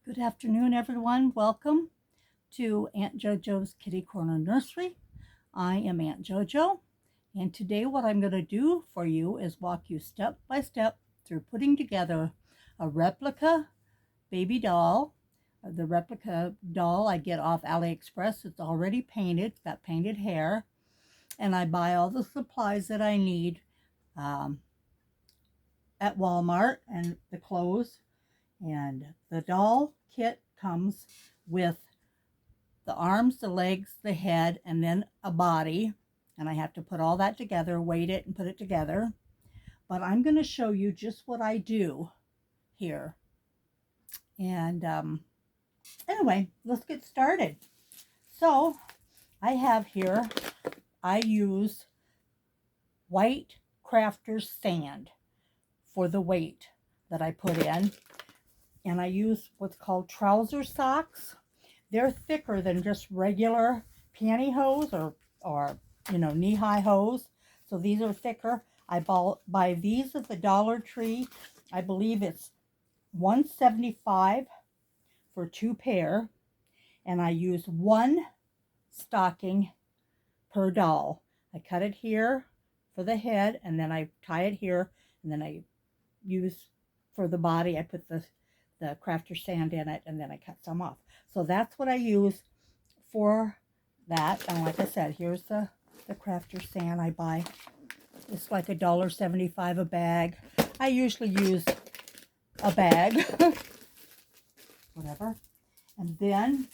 Good afternoon, everyone. Welcome to Aunt JoJo's Kitty Corner Nursery. I am Aunt JoJo, and today what I'm going to do for you is walk you step by step through putting together a replica baby doll. The replica doll I get off AliExpress. It's already painted, it's got painted hair, and I buy all the supplies that I need um, at Walmart and the clothes. And the doll kit comes with the arms, the legs, the head, and then a body. And I have to put all that together, weight it, and put it together. But I'm going to show you just what I do here. And anyway, let's get started. So I have here, I use white crafter's sand for the weight that I put in. And I use what's called trouser socks. They're thicker than just regular pantyhose or knee-high hose. So these are thicker. I buy these at the Dollar Tree. I believe it's $1.75 for 2 pair. And I use 1 stocking per doll. I cut it here for the head, and then I tie it here, and then I use for the body, I put the crafter sand in it, and then I cut some off. So that's what I use for that. And like I said, here's the crafter sand I buy. It's like $1.75 a bag. I usually use a bag, whatever. And then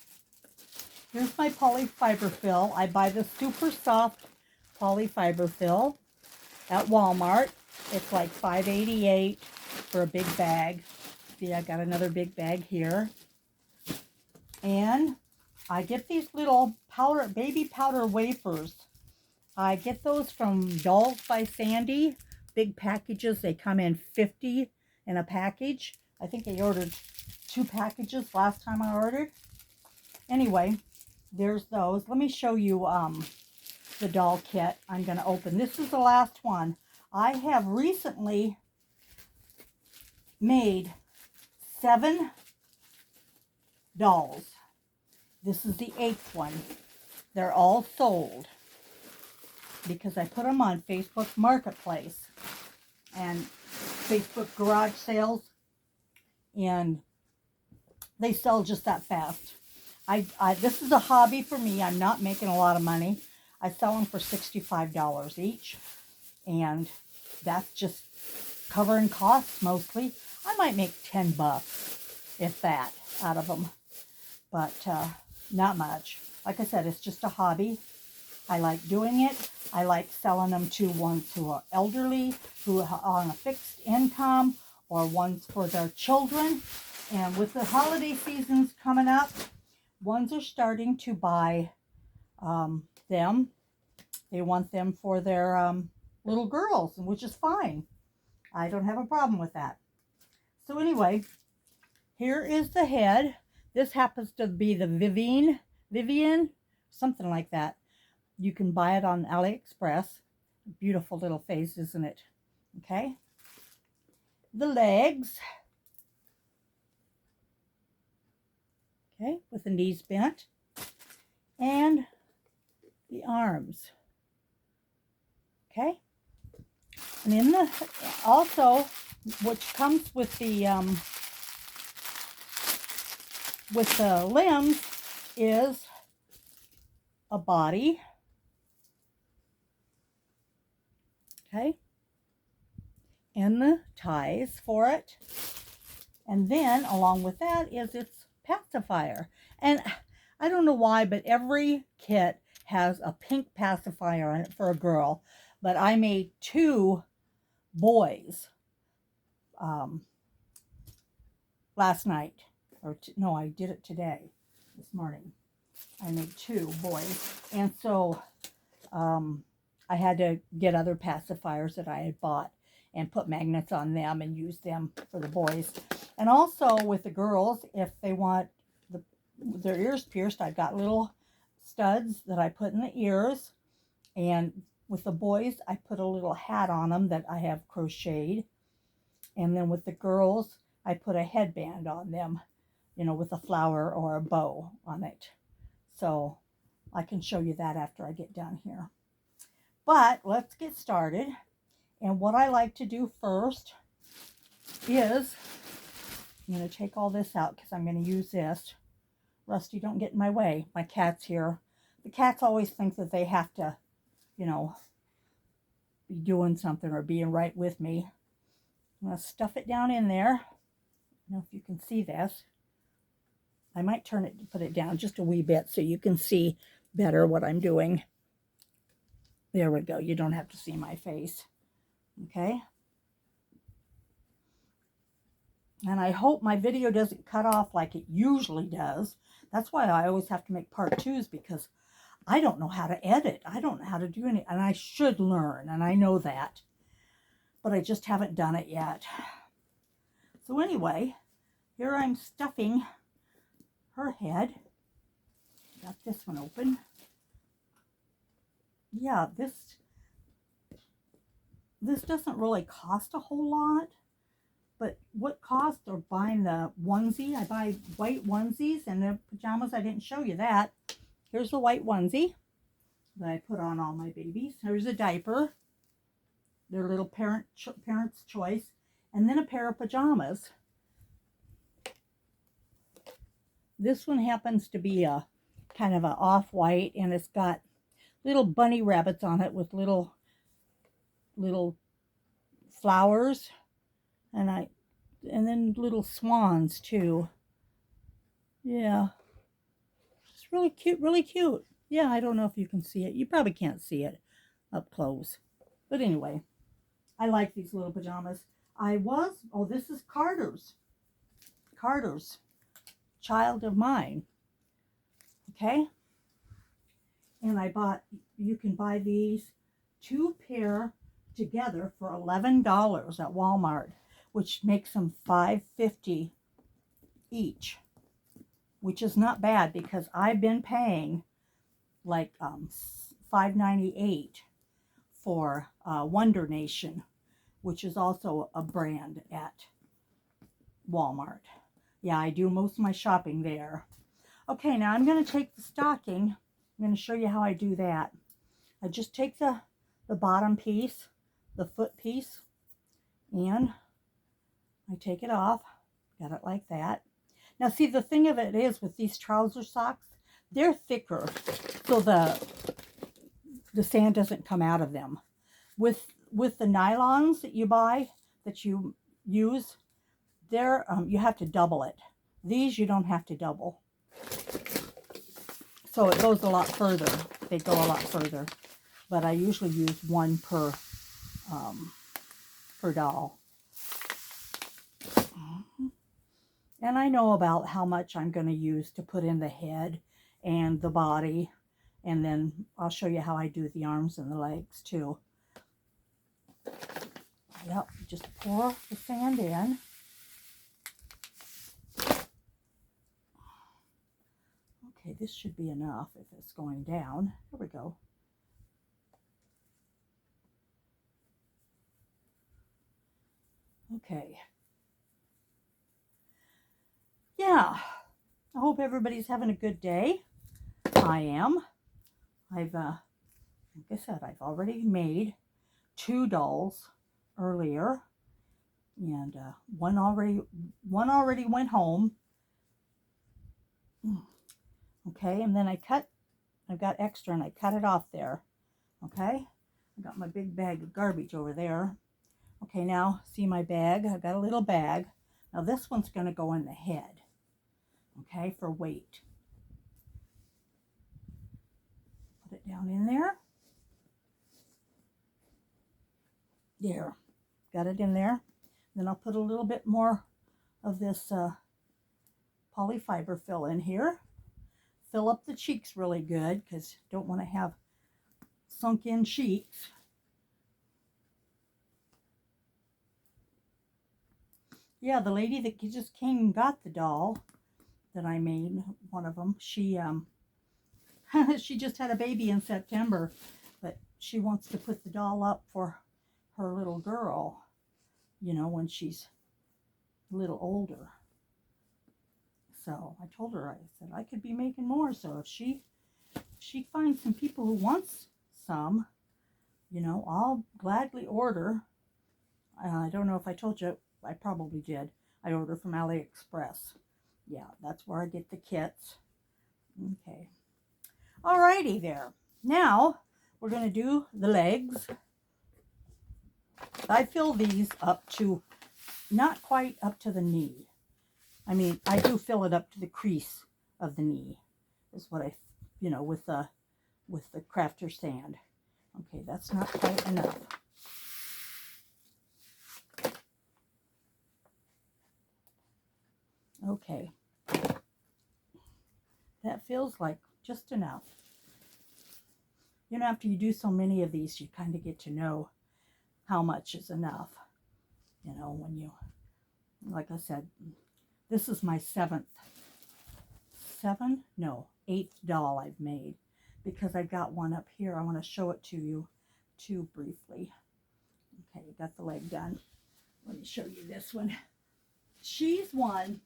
here's my polyfiber fill. I buy the super soft polyfiber fill at Walmart. It's like $5.88 for a big bag. See, I got another big bag here. And I get these little baby powder wafers. I get those from Dolls by Sandy. Big packages. They come in 50 in a package. I think I ordered 2 packages last time I ordered. Anyway, there's those. Let me show you the doll kit I'm going to open. This is the last one. I have recently made 7 dolls. This is the 8th one. They're all sold because I put them on Facebook Marketplace and Facebook garage sales, and they sell just that fast. This is a hobby for me. I'm not making a lot of money. I sell them for $65 each, and that's just covering costs mostly. I might make $10, if that, out of them, but not much. Like I said, it's just a hobby. I like doing it. I like selling them to ones who are elderly, who are on a fixed income, or ones for their children. And with the holiday seasons coming up, ones are starting to buy them. They want them for their little girls, which is fine. I don't have a problem with that. So anyway, here is the head. This happens to be the Vivian, something like that. You can buy it on AliExpress. Beautiful little face, isn't it? Okay. The legs. Okay, with the knees bent. And the arms. Okay. And in the, also, which comes with the limbs is a body. Okay. And the ties for it. And then along with that is its pacifier. And I don't know why, but every kit has a pink pacifier on it for a girl. But I made 2 boys last night. No, I did it today, this morning. I made 2 boys. And so I had to get other pacifiers that I had bought and put magnets on them and use them for the boys. And also with the girls, if they want their ears pierced, I've got little studs that I put in the ears. And with the boys, I put a little hat on them that I have crocheted. And then with the girls, I put a headband on them you know, with a flower or a bow on it. So I can show you that after I get done here. But let's get started. And what I like to do first is I'm going to take all this out because I'm going to use this. Rusty, don't get in my way. My cat's here. The cats always think that they have to, you know, be doing something or being right with me. I'm going to stuff it down in there. I don't know if you can see this. I might turn it, put it down just a wee bit so you can see better what I'm doing. There we go. You don't have to see my face. Okay. And I hope my video doesn't cut off like it usually does. That's why I always have to make part 2s, because I don't know how to edit. I don't know how to do any, and I should learn, and I know that. But I just haven't done it yet. So anyway, here I'm stuffing her head. Got this one open. Yeah, this doesn't really cost a whole lot. But what cost are buying the onesie? I buy white onesies, and the pajamas, I didn't show you that. Here's the white onesie that I put on all my babies. Here's a diaper, their little parent's choice, and then a pair of pajamas. This one happens to be a kind of an off-white, and it's got little bunny rabbits on it with little flowers, and then little swans too. Yeah, it's really cute, really cute. Yeah, I don't know if you can see it. You probably can't see it up close, but anyway, I like these little pajamas. Oh, this is Carter's child of mine. Okay, and I bought, you can buy these 2 pair together for $11 at Walmart, which makes them $5.50 each, which is not bad because I've been paying like $5.98 for Wonder Nation, which is also a brand at Walmart. Yeah, I do most of my shopping there. Okay, now I'm going to take the stocking. I'm going to show you how I do that. I just take the bottom piece, the foot piece, and I take it off. Got it like that. Now see, the thing of it is with these trouser socks, they're thicker, so the sand doesn't come out of them. With the nylons that you buy, that you use, there you have to double it. These you don't have to double. So it goes a lot further. They go a lot further. But I usually use one per doll. And I know about how much I'm going to use to put in the head and the body. And then I'll show you how I do the arms and the legs too. Yep, just pour the sand in. Okay, this should be enough if it's going down. There we go. Okay. Yeah, I hope everybody's having a good day. I am. Like I said, I've already made 2 dolls earlier, and one already went home. Okay, and then I've got extra, and I cut it off there. Okay, I got my big bag of garbage over there. Okay, now see my bag? I've got a little bag. Now this one's going to go in the head. Okay, for weight. Put it down in there. There, got it in there. Then I'll put a little bit more of this polyfiber fill in here. Fill up the cheeks really good because don't want to have sunk in cheeks. Yeah, the lady that just came and got the doll that I made, one of them, she she just had a baby in September, but she wants to put the doll up for her little girl, you know, when she's a little older. So I told her, I said, I could be making more. So if she finds some people who wants some, you know, I'll gladly order. I don't know if I told you, I probably did. I order from AliExpress. Yeah, that's where I get the kits. Okay. Alrighty there. Now we're going to do the legs. I fill these up to, not quite up to the knee. I mean, I do fill it up to the crease of the knee, is what I, you know, with the crafter sand. Okay, that's not quite enough. Okay, that feels like just enough. You know, after you do so many of these, you kind of get to know how much is enough. You know, when you, like I said, this is my eighth doll I've made, because I've got one up here. I want to show it to you too briefly. Okay, got the leg done. Let me show you this one. She's one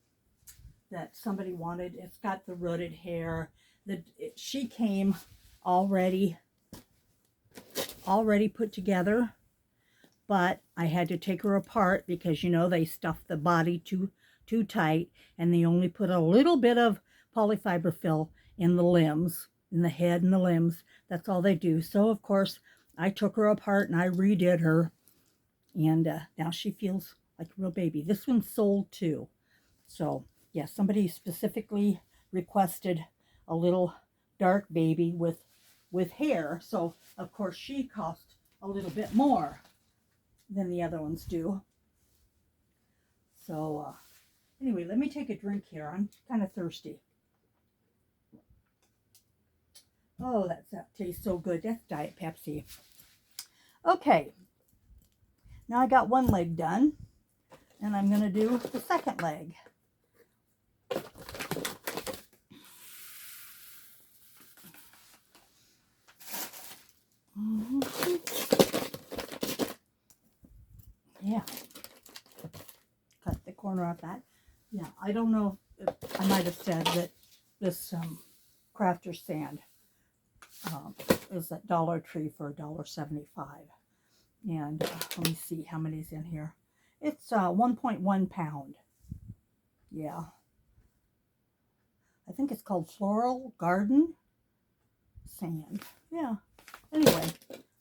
that somebody wanted. It's got the rooted hair. She came already put together, but I had to take her apart because, you know, they stuffed the body too tight, and they only put a little bit of polyfiber fill in the limbs, in the head and the limbs. That's all they do. So of course I took her apart and I redid her, and now she feels like a real baby. This one's sold too. So yeah, somebody specifically requested a little dark baby with hair, so of course she cost a little bit more than the other ones do. So anyway, let me take a drink here. I'm kind of thirsty. Oh, that tastes so good. That's Diet Pepsi. Okay, now I got one leg done, and I'm going to do the second leg. Yeah, cut the corner off that. Yeah, I don't know if I might have said that this crafter sand is at Dollar Tree for $1.75. And let me see how many's in here. It's 1.1 pound. Yeah. I think it's called Floral Garden Sand. Yeah. Anyway,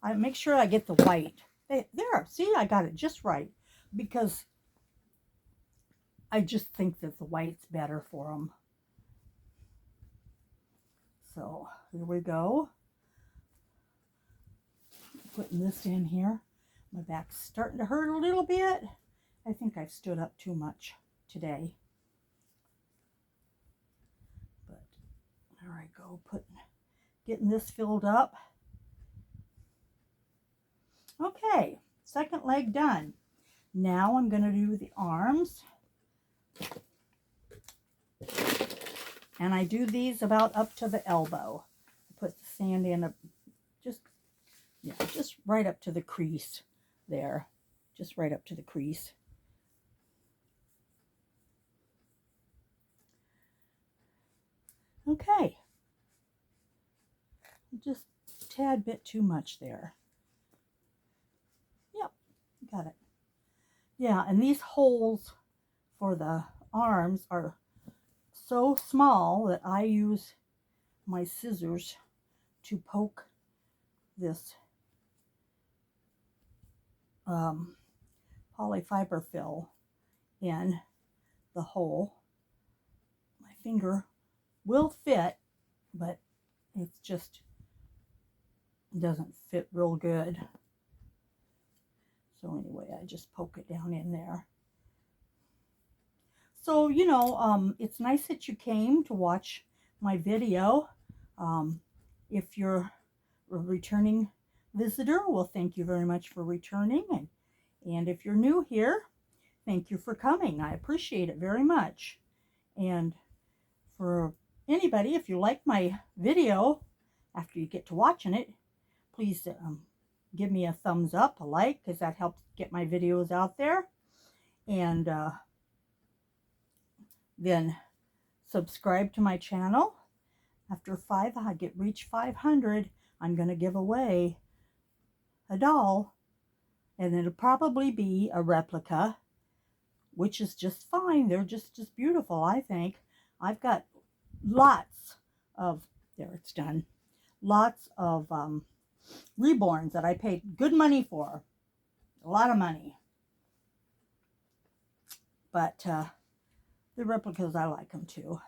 I make sure I get the white. There, see, I got it just right, because I just think that the white's better for them. So here we go. Putting this in here. My back's starting to hurt a little bit. I think I've stood up too much today. But there I go, getting this filled up. Okay, second leg done. Now I'm going to do the arms. And I do these about up to the elbow. I put the sand in just right up to the crease there. Just right up to the crease. Okay. Just a tad bit too much there. Yep, got it. Yeah, and these holes for the arms are so small that I use my scissors to poke this polyfiber fill in the hole. My finger will fit, but it's just doesn't fit real good. So anyway, I just poke it down in there. So, you know, it's nice that you came to watch my video. If you're a returning visitor, well, thank you very much for returning. And if you're new here, thank you for coming. I appreciate it very much. And for anybody, if you like my video after you get to watching it, please give me a thumbs up, a like, because that helps get my videos out there. And then subscribe to my channel. After I reach 500, I'm going to give away a doll, and it'll probably be a replica, which is just fine. They're just as beautiful, I think. I've got lots of, there it's done, lots of reborns that I paid good money for, a lot of money. But the replicas, I like them too.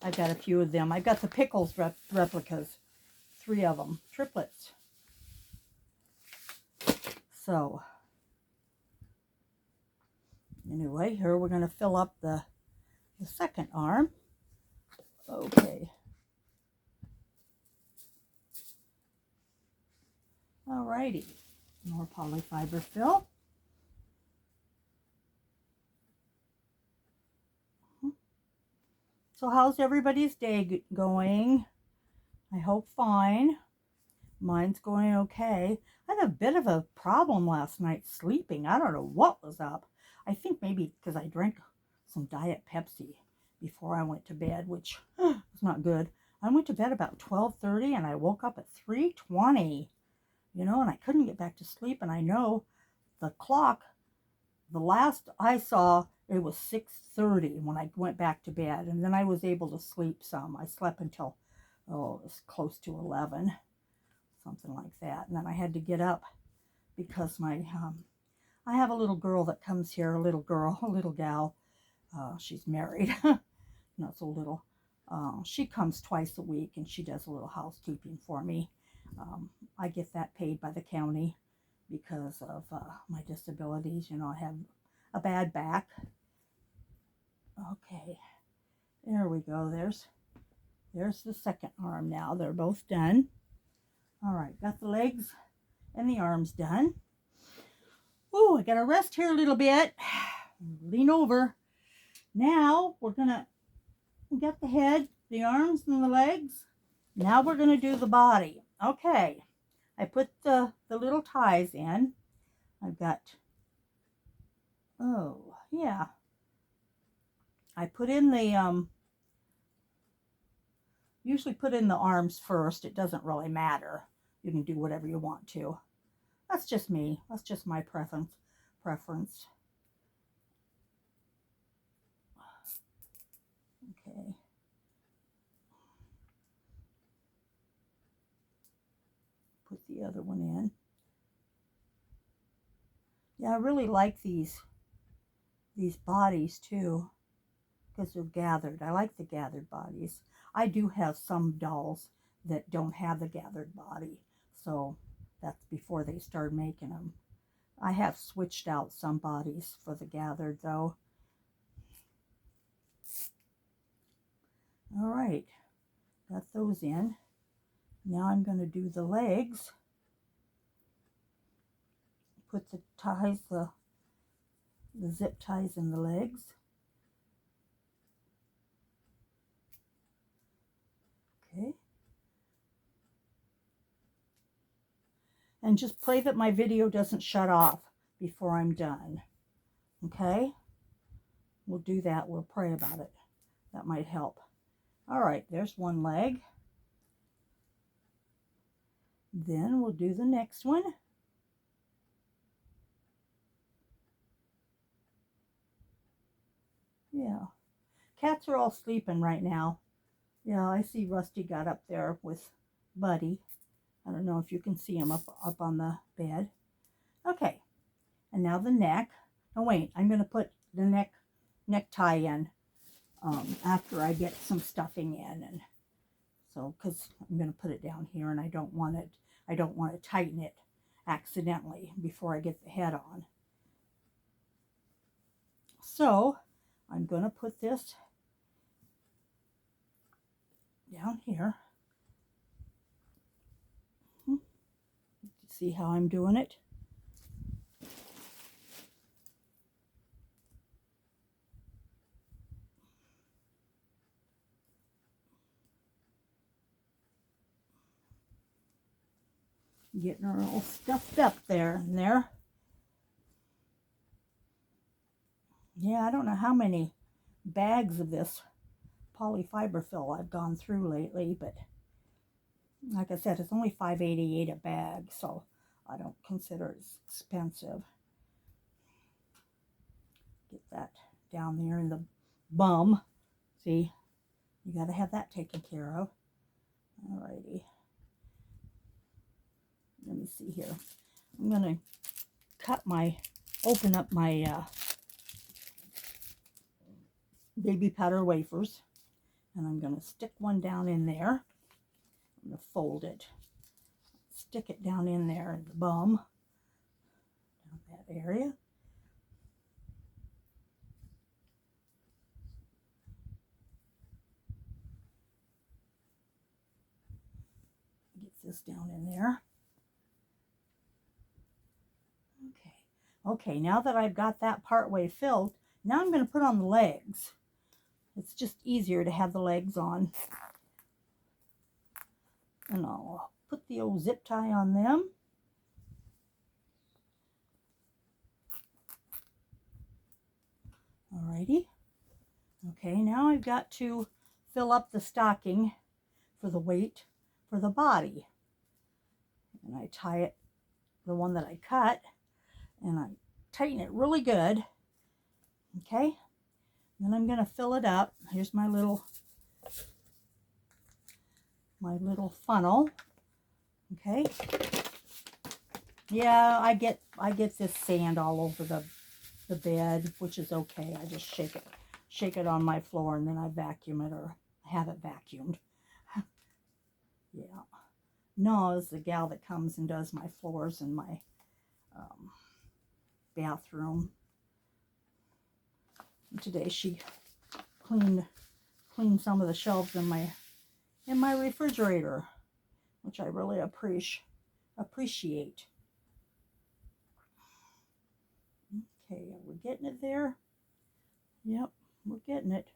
I've got a few of them. I've got the Pickles replicas, 3 of them, triplets. So anyway, here we're going to fill up the second arm. Okay. Alrighty. More polyfiber fill. So how's everybody's day going? I hope fine. Mine's going okay. I had a bit of a problem last night sleeping. I don't know what was up. I think maybe because I drank some Diet Pepsi before I went to bed, which was not good. I went to bed about 12:30 and I woke up at 3:20, you know, and I couldn't get back to sleep. And I know the clock, the last I saw, it was 6:30 when I went back to bed. And then I was able to sleep some. I slept until, oh, it was close to 11, something like that. And then I had to get up because I have a little girl that comes here, a little gal. She's married, not so little. She comes twice a week and she does a little housekeeping for me. I get that paid by the county because of my disabilities. You know, I have a bad back. Okay, there we go. There's the second arm now. They're both done. All right, got the legs and the arms done. Oh, I gotta rest here a little bit. Lean over. Now we got the head, the arms, and the legs. Now we're gonna do the body. Okay, I put the little ties in. I've got, oh yeah, I put in the usually put in the arms first. It doesn't really matter. You can do whatever you want to. That's just me. That's just my preference. Okay. Put the other one in. Yeah, I really like these bodies too, because they're gathered. I like the gathered bodies. I do have some dolls that don't have the gathered body, so that's before they started making them. I have switched out some bodies for the gathered though. All right, got those in. Now I'm going to do the legs. Put the ties, the zip ties in the legs. Okay. And just pray that my video doesn't shut off before I'm done. Okay? We'll do that. We'll pray about it. That might help. All right, there's one leg. Then we'll do the next one. Yeah. Cats are all sleeping right now. Yeah, I see Rusty got up there with Buddy. I don't know if you can see him up on the bed. Okay. And now the neck. Oh, wait. I'm going to put the necktie in after I get some stuffing in. And so, because I'm going to put it down here and I don't want to tighten it accidentally before I get the head on. So I'm going to put this down here. See how I'm doing it? Getting her all stuffed up there and there. Yeah, I don't know how many bags of this polyfiber fill I've gone through lately, but like I said, it's only $5.88 a bag, so I don't consider it expensive. Get that down there in the bum. See, you got to have that taken care of. Alrighty. Let me see here. I'm going to open up my baby powder wafers, and I'm going to stick one down in there. I'm going to fold it, stick it down in there in the bum, down that area. Get this down in there. Okay, now that I've got that part way filled, now I'm going to put on the legs. It's just easier to have the legs on. And I'll put the old zip tie on them. Alrighty. Okay, now I've got to fill up the stocking for the weight for the body. And I tie it, the one that I cut, and I tighten it really good. Okay, then I'm going to fill it up. Here's my little funnel. Okay, yeah, I get this sand all over the bed, which is okay. I just shake it on my floor, and then I vacuum it or have it vacuumed. Yeah, no, it's the gal that comes and does my floors in my bathroom. And today she cleaned some of the shelves in my refrigerator, which I really appreciate. Okay, are we getting it there? Yep, we're getting it.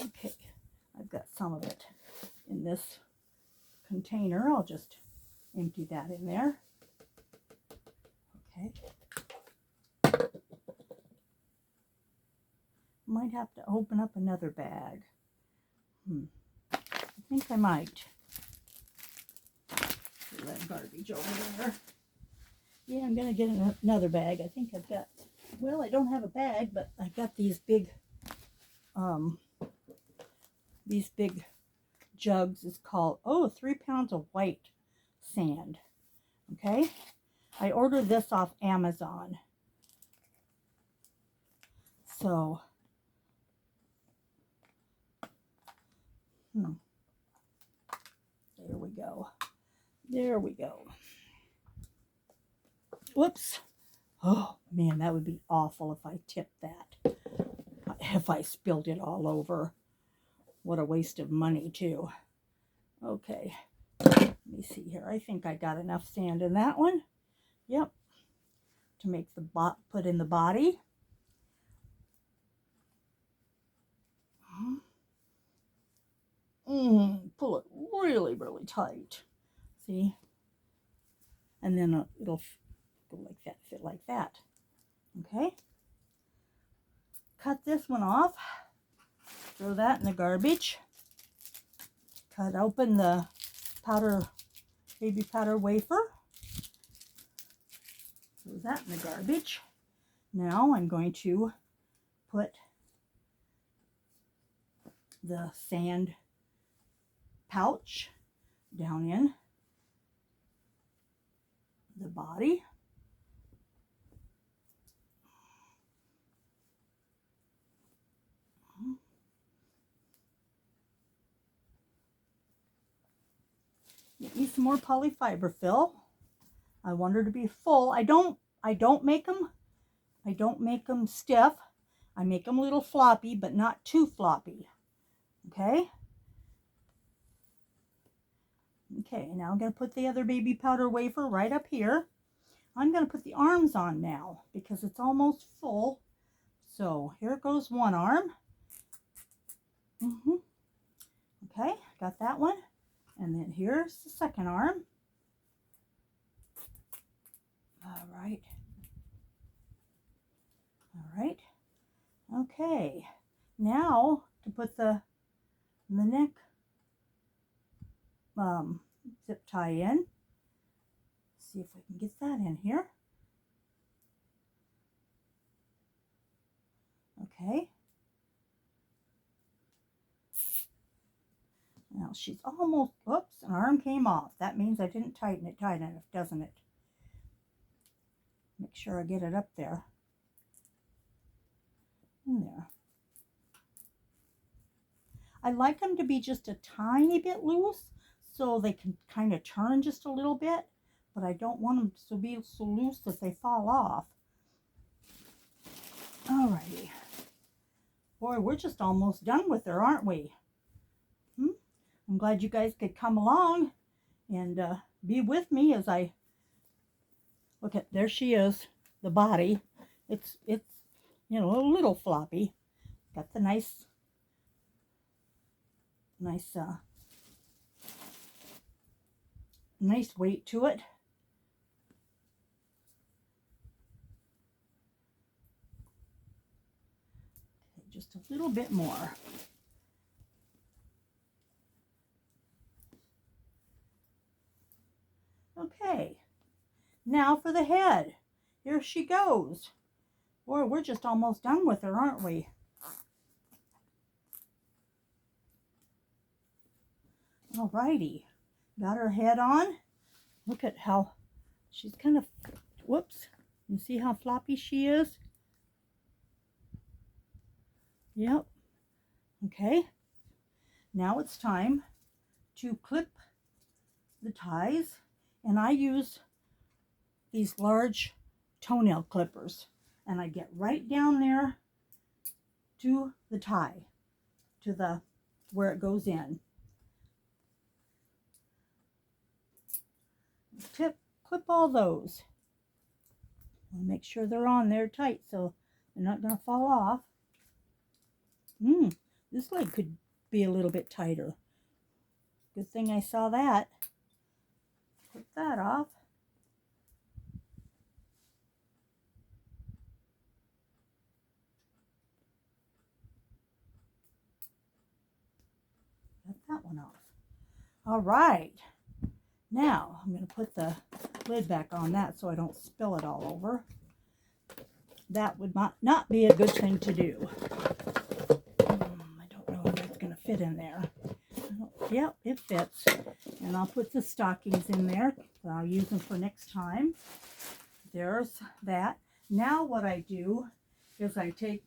Okay, I've got some of it in this container. I'll just empty that in there. Okay. Might have to open up another bag. I think I might. Put that garbage over there. Yeah, I'm going to get another bag. I think I've got, well, I don't have a bag, but I've got these big jugs. It's called, 3 pounds of white sand. Okay. I ordered this off Amazon. So, there we go. There we go. Whoops. Oh, man, that would be awful if I tipped that. If I spilled it all over. What a waste of money, too. Okay. Let me see here. I think I got enough sand in that one. Yep. To make the put in the body. Pull it really, really tight. See? And then it'll go like that, fit like that. Okay? Cut this one off. Throw that in the garbage. Cut open the baby powder wafer. Throw that in the garbage. Now I'm going to put the sand pouch down in the body. Get me some more polyfiber fill. I want her to be full. I don't make them stiff. I make them a little floppy, but not too floppy. Okay? Okay, now I'm going to put the other baby powder wafer right up here. I'm going to put the arms on now because it's almost full. So here goes one arm. Okay, got that one. And then here's the second arm. All right. right. Okay. Now to put the neck zip tie in. See if we can get that in here. Okay. Now she's almost, oops, an arm came off. That means I didn't tighten it tight enough, doesn't it? Make sure I get it up there. In there. I like them to be just a tiny bit loose so they can kind of turn just a little bit, but I don't want them to be so loose that they fall off. Alrighty. Boy, we're just almost done with her, aren't we? I'm glad you guys could come along and be with me as I look at, there she is, the body. It's you know, a little floppy. Got the nice weight to it. Okay, just a little bit more. Okay, now for the head. Here she goes. Boy, we're just almost done with her, aren't we? Alrighty, got her head on. Look at how she's kind of, whoops, you see how floppy she is? Yep. Okay, now it's time to clip the ties, and I use these large toenail clippers, and I get right down there to the tie, to the where it goes in. Clip all those. Make sure they're on there tight so they're not going to fall off. This leg could be a little bit tighter. Good thing I saw that. Clip that off. Got that one off. All right. Now I'm going to put the lid back on that so I don't spill it all over. That would not be a good thing to do. I don't know if it's going to fit in there. Yep, it fits. And I'll put the stockings in there. I'll use them for next time. There's that. Now what I do is I take,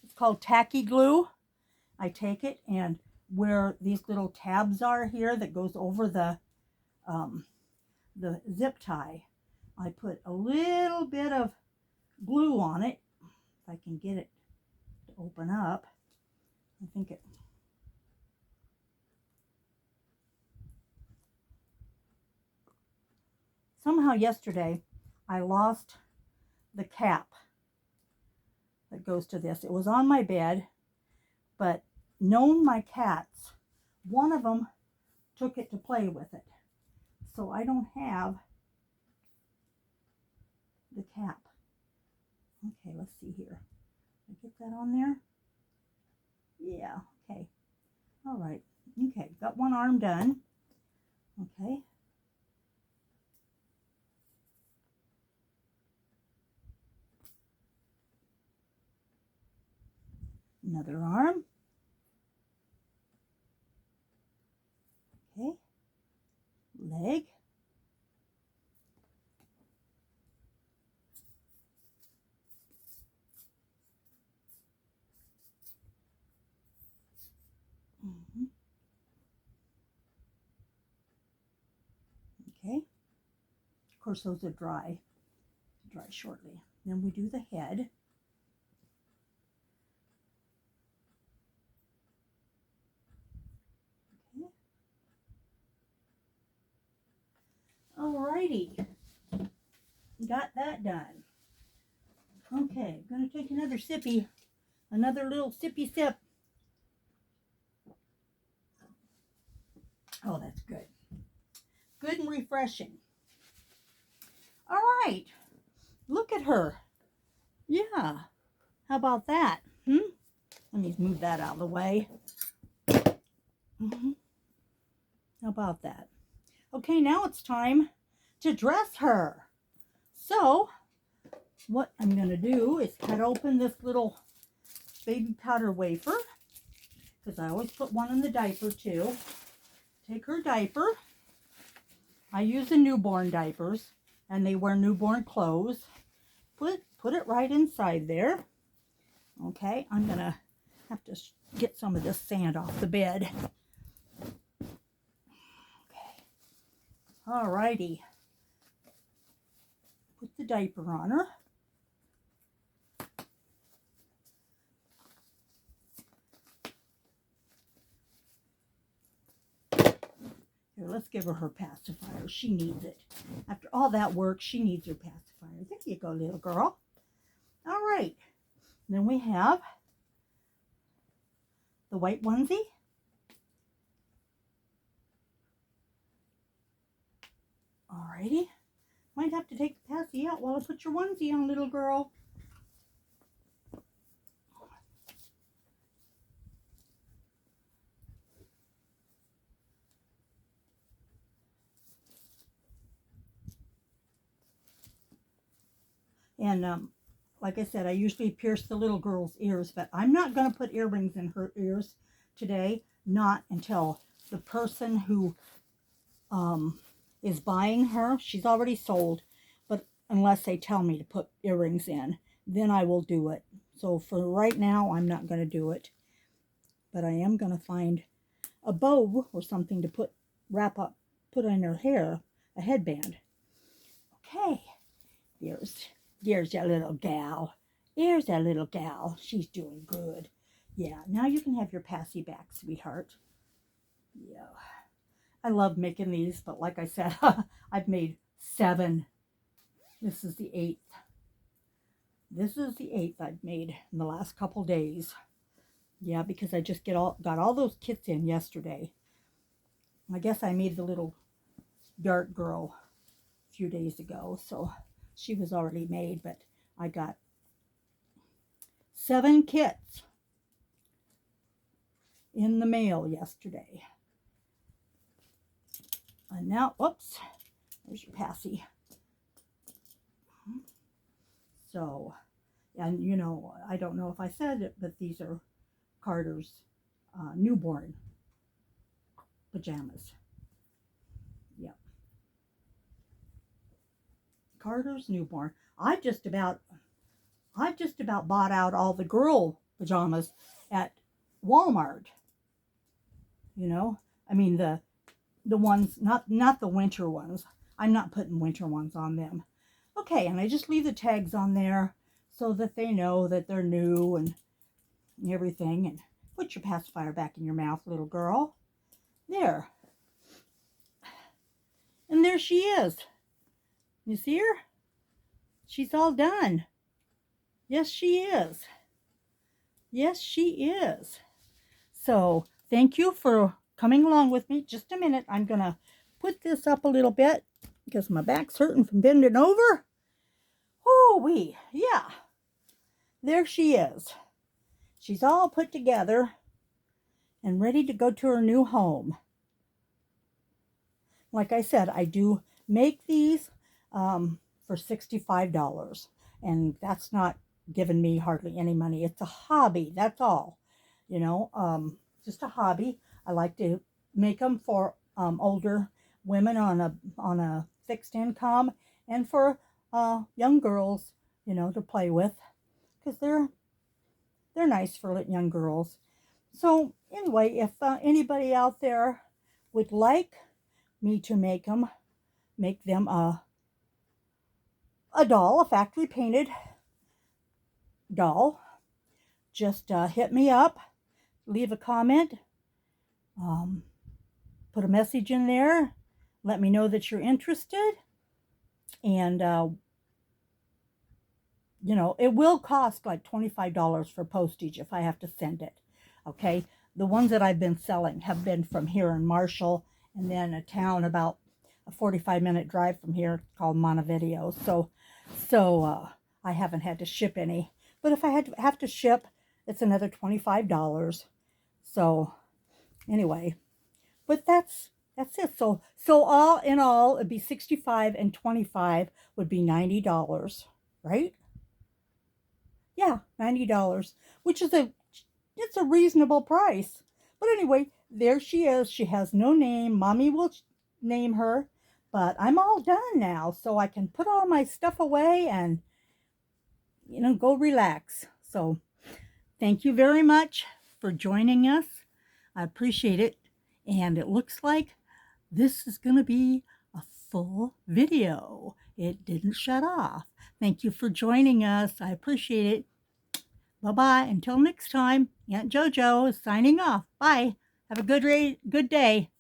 it's called tacky glue. I take it, and where these little tabs are here that goes over the zip tie, I put a little bit of glue on it. If I can get it to open up. I think it, somehow yesterday I lost the cap that goes to this. It was on my bed, but knowing my cats, one of them took it to play with it. So I don't have the cap. Okay, let's see here. Did I get that on there? Yeah, okay. All right. Okay, got one arm done. Okay. Another arm. Okay. Leg. Okay. Of course, those are dry shortly. Then we do the head. Okay. Alrighty. Got that done. Okay, I'm going to take another little sippy sip. Oh, that's good. Good and refreshing. All right, look at her. Yeah. How about that? Let me move that out of the way. How about that? Okay, now it's time to dress her. So, what I'm going to do is cut open this little baby powder wafer, because I always put one in the diaper too. Take her diaper. I use the newborn diapers, and they wear newborn clothes. Put it right inside there. Okay, I'm going to have to get some of this sand off the bed. Okay, alrighty. Put the diaper on her. Here, let's give her pacifier. She needs it. After all that work, she needs her pacifier. There you go, little girl. All right. Then we have the white onesie. Alrighty. Might have to take the passy out while I put your onesie on, little girl. And like I said, I usually pierce the little girl's ears, but I'm not going to put earrings in her ears today. Not until the person who is buying her, she's already sold, but unless they tell me to put earrings in, then I will do it. So for right now, I'm not going to do it, but I am going to find a bow or something to put on her hair, a headband. Okay, there's that little gal. There's that little gal. She's doing good. Yeah, now you can have your passy back, sweetheart. Yeah. I love making these, but like I said, I've made 7. This is the 8th. This is the 8th I've made in the last couple days. Yeah, because I just got all those kits in yesterday. I guess I made the little dart girl a few days ago, so she was already made, but I got 7 kits in the mail yesterday. And now, whoops, there's your passy. So, and you know, I don't know if I said it, but these are Carter's newborn pajamas. Yep. Carter's newborn. I've just about bought out all the girl pajamas at Walmart. You know, I mean the ones, not the winter ones. I'm not putting winter ones on them. Okay, and I just leave the tags on there so that they know that they're new and everything. And put your pacifier back in your mouth, little girl. There. And there she is. You see her? She's all done. Yes, she is. Yes, she is. So, thank you for coming along with me. Just a minute. I'm going to put this up a little bit because my back's hurting from bending over. Woo-wee. Yeah. There she is. She's all put together and ready to go to her new home. Like I said, I do make these for $65, and that's not giving me hardly any money. It's a hobby, that's all. You know, just a hobby. I like to make them for older women on a fixed income, and for young girls, you know, to play with, because they're nice for young girls. So anyway, if anybody out there would like me to make them a doll, a factory painted doll, just hit me up, leave a comment, put a message in there, let me know that you're interested, and you know, it will cost like $25 for postage if I have to send it. Okay, the ones that I've been selling have been from here in Marshall, and then a town about a 45-minute drive from here called Montevideo. So I haven't had to ship any. But if I have to ship, it's another $25. So anyway, but that's it. So all in all, it'd be 65 and 25 would be $90, right? Yeah, $90, which is it's a reasonable price. But anyway, there she is. She has no name. Mommy will name her, but I'm all done now, so I can put all my stuff away and go relax. So, thank you very much for joining us. I appreciate it. And it looks like this is going to be a full video. It didn't shut off. Thank you for joining us. I appreciate it. Bye-bye. Until next time, Aunt JoJo is signing off. Bye. Have a good day.